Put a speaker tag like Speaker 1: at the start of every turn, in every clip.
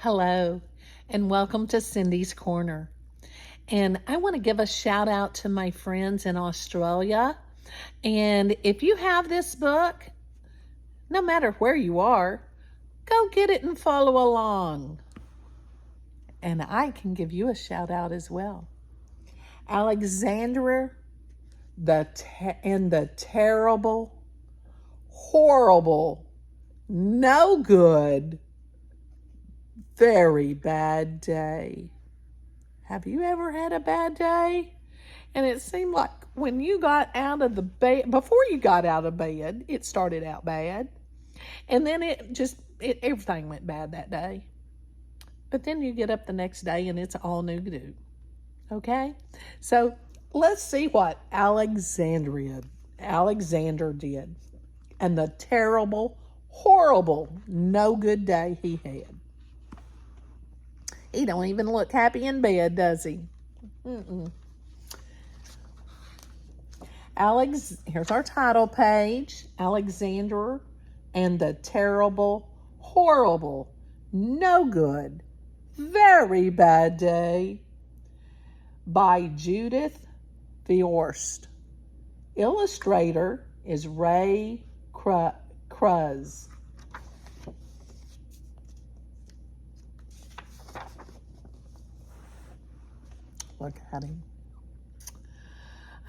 Speaker 1: Hello, and welcome to Cindy's Corner. And I want to give a shout out to my friends in Australia. And if you have this book, no matter where you are, go get it and follow along. And I can give you a shout out as well. Alexandra and the terrible, horrible, no good, very bad day. Have you ever had a bad day? And it seemed like when you got out of the bed, before you got out of bed, it started out bad. And then everything went bad that day. But then you get up the next day and it's all new to. Okay? So let's see what Alexander did. And the terrible, horrible, no good day he had. He don't even look happy in bed, does he? Here's our title page. Alexander and the terrible, horrible, no good, very bad day by Judith Viorst. Illustrator is Ray Cruz. Look at him.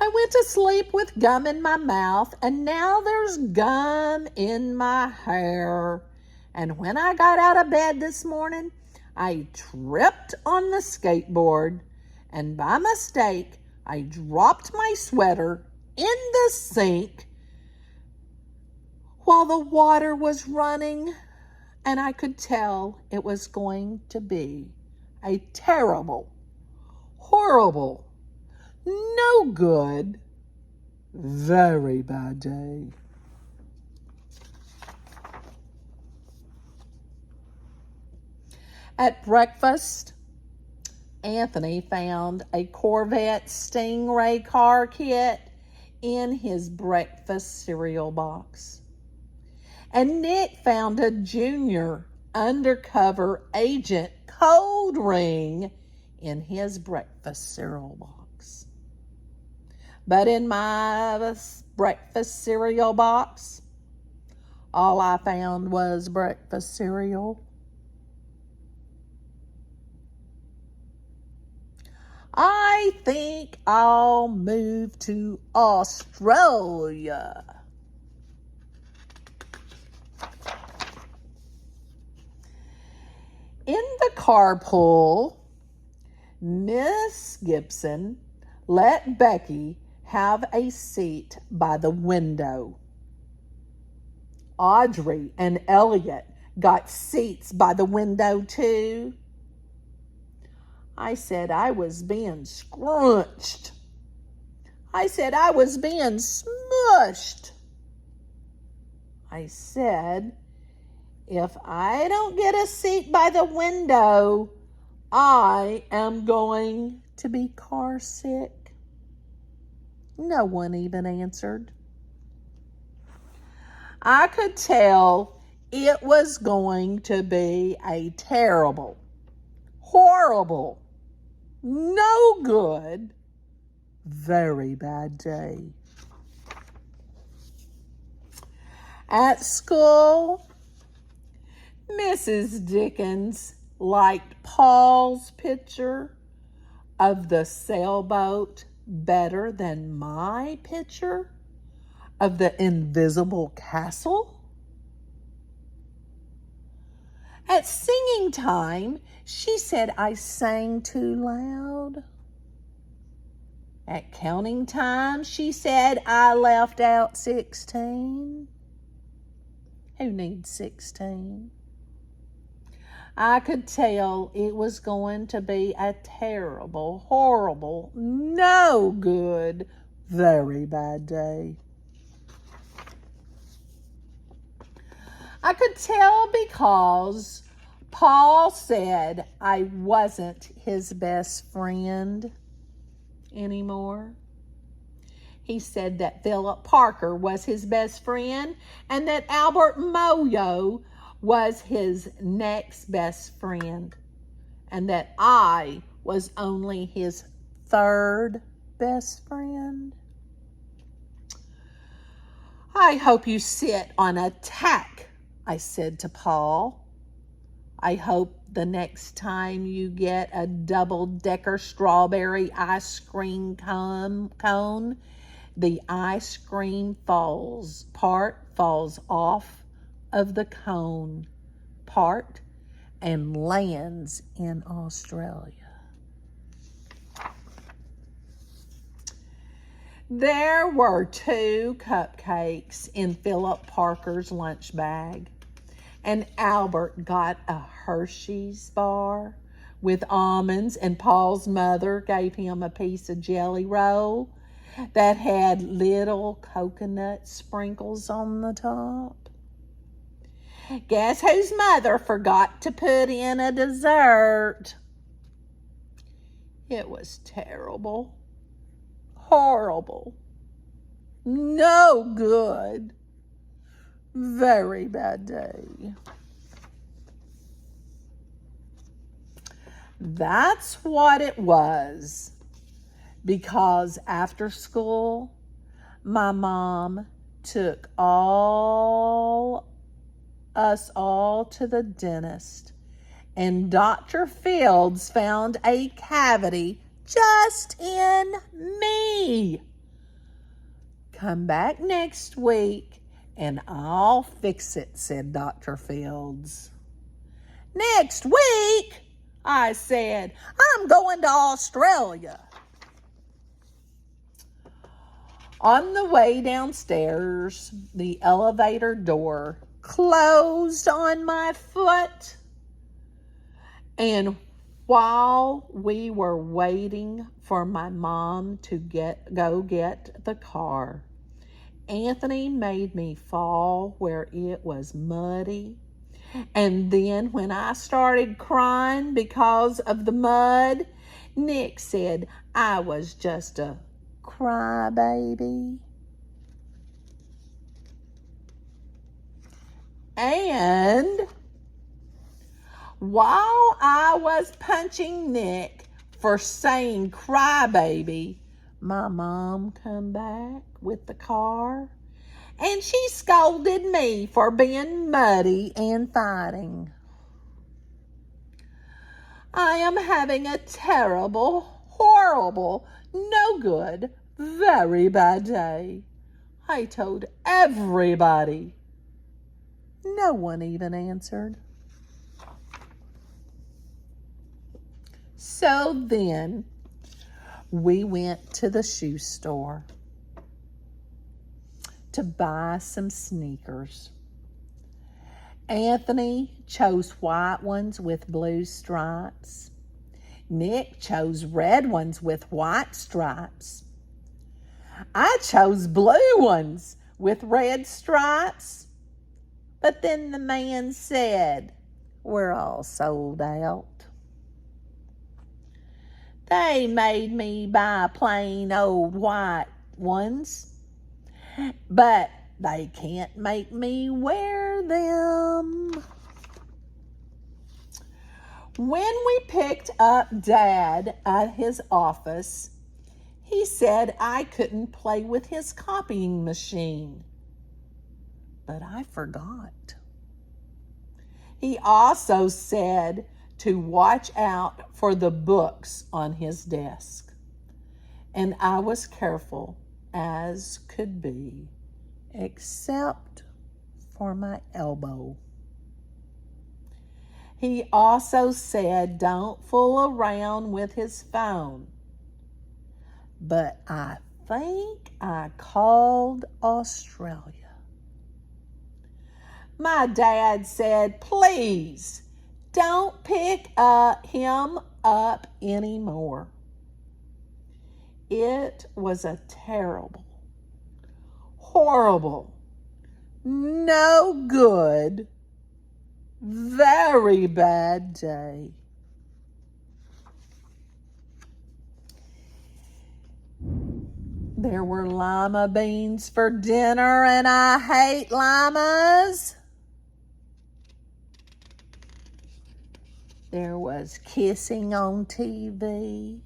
Speaker 1: I went to sleep with gum in my mouth, and now there's gum in my hair. And when I got out of bed this morning, I tripped on the skateboard, and by mistake, I dropped my sweater in the sink while the water was running, and I could tell it was going to be a terrible, horrible, no good, very bad day. At breakfast, Anthony found a Corvette Stingray car kit in his breakfast cereal box. And Nick found a junior undercover agent code ring in his breakfast cereal box. But in my breakfast cereal box, all I found was breakfast cereal. I think I'll move to Australia. In the carpool, Miss Gibson let Becky have a seat by the window. Audrey and Elliot got seats by the window too. I said I was being scrunched. I said I was being smushed. I said, if I don't get a seat by the window, I am going to be car sick. No one even answered. I could tell it was going to be a terrible, horrible, no good, very bad day. At school, Mrs. Dickens liked Paul's picture of the sailboat better than my picture of the invisible castle. At singing time, she said I sang too loud. At counting time, she said I left out 16. Who needs 16? I could tell it was going to be a terrible, horrible, no good, very bad day. I could tell because Paul said I wasn't his best friend anymore. He said that Philip Parker was his best friend and that Albert Moyo was his next best friend and that I was only his third best friend. I hope you sit on a tack, I said to Paul. I hope the next time you get a double-decker strawberry ice cream cone, the ice cream part falls off of the cone part and lands in Australia. There were 2 cupcakes in Philip Parker's lunch bag, and Albert got a Hershey's bar with almonds, and Paul's mother gave him a piece of jelly roll that had little coconut sprinkles on the top. Guess whose mother forgot to put in a dessert? It was terrible, horrible, no good, very bad day. That's what it was, because after school, my mom took us all to the dentist, and Dr. Fields found a cavity just in me. Come back next week and I'll fix it, said Dr. Fields. Next week, I said, I'm going to Australia. On the way downstairs, the elevator door closed on my foot. And while we were waiting for my mom to go get the car, Anthony made me fall where it was muddy. And then when I started crying because of the mud, Nick said I was just a crybaby. And while I was punching Nick for saying crybaby, my mom come back with the car and she scolded me for being muddy and fighting. I am having a terrible, horrible, no good, very bad day. I told everybody. No one even answered. So then we went to the shoe store to buy some sneakers. Anthony chose white ones with blue stripes. Nick chose red ones with white stripes. I chose blue ones with red stripes. But then the man said, we're all sold out. They made me buy plain old white ones, but they can't make me wear them. When we picked up Dad at his office, he said I couldn't play with his copying machine. But I forgot. He also said to watch out for the books on his desk. And I was careful as could be, except for my elbow. He also said don't fool around with his phone. But I think I called Australia. My dad said, please don't pick him up anymore. It was a terrible, horrible, no good, very bad day. There were lima beans for dinner, and I hate limas. There was kissing on TV.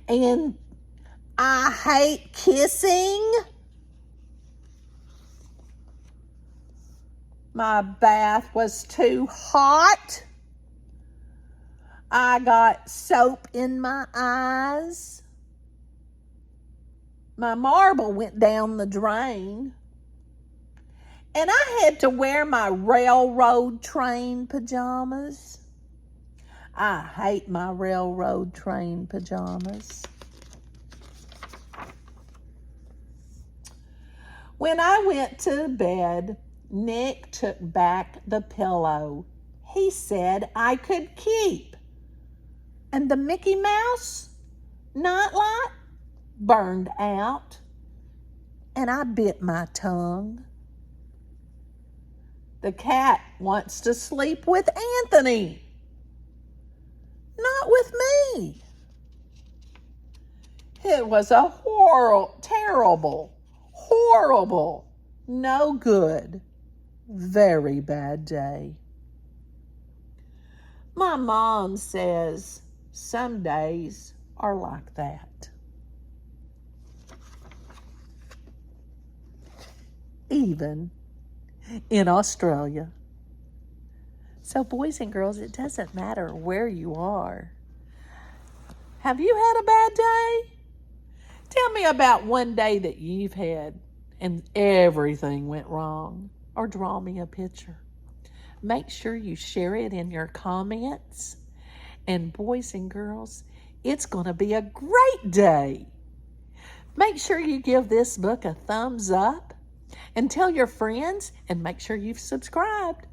Speaker 1: And I hate kissing. My bath was too hot. I got soap in my eyes. My marble went down the drain. And I had to wear my railroad train pajamas. I hate my railroad train pajamas. When I went to bed, Nick took back the pillow. He said I could keep. And the Mickey Mouse nightlight burned out. And I bit my tongue. The cat wants to sleep with Anthony, not with me. It was a terrible, horrible, no good, very bad day. My mom says some days are like that. Even in Australia. So boys and girls, it doesn't matter where you are. Have you had a bad day? Tell me about one day that you've had and everything went wrong, or draw me a picture. Make sure you share it in your comments. And boys and girls, it's going to be a great day. Make sure you give this book a thumbs up and tell your friends, and make sure you've subscribed.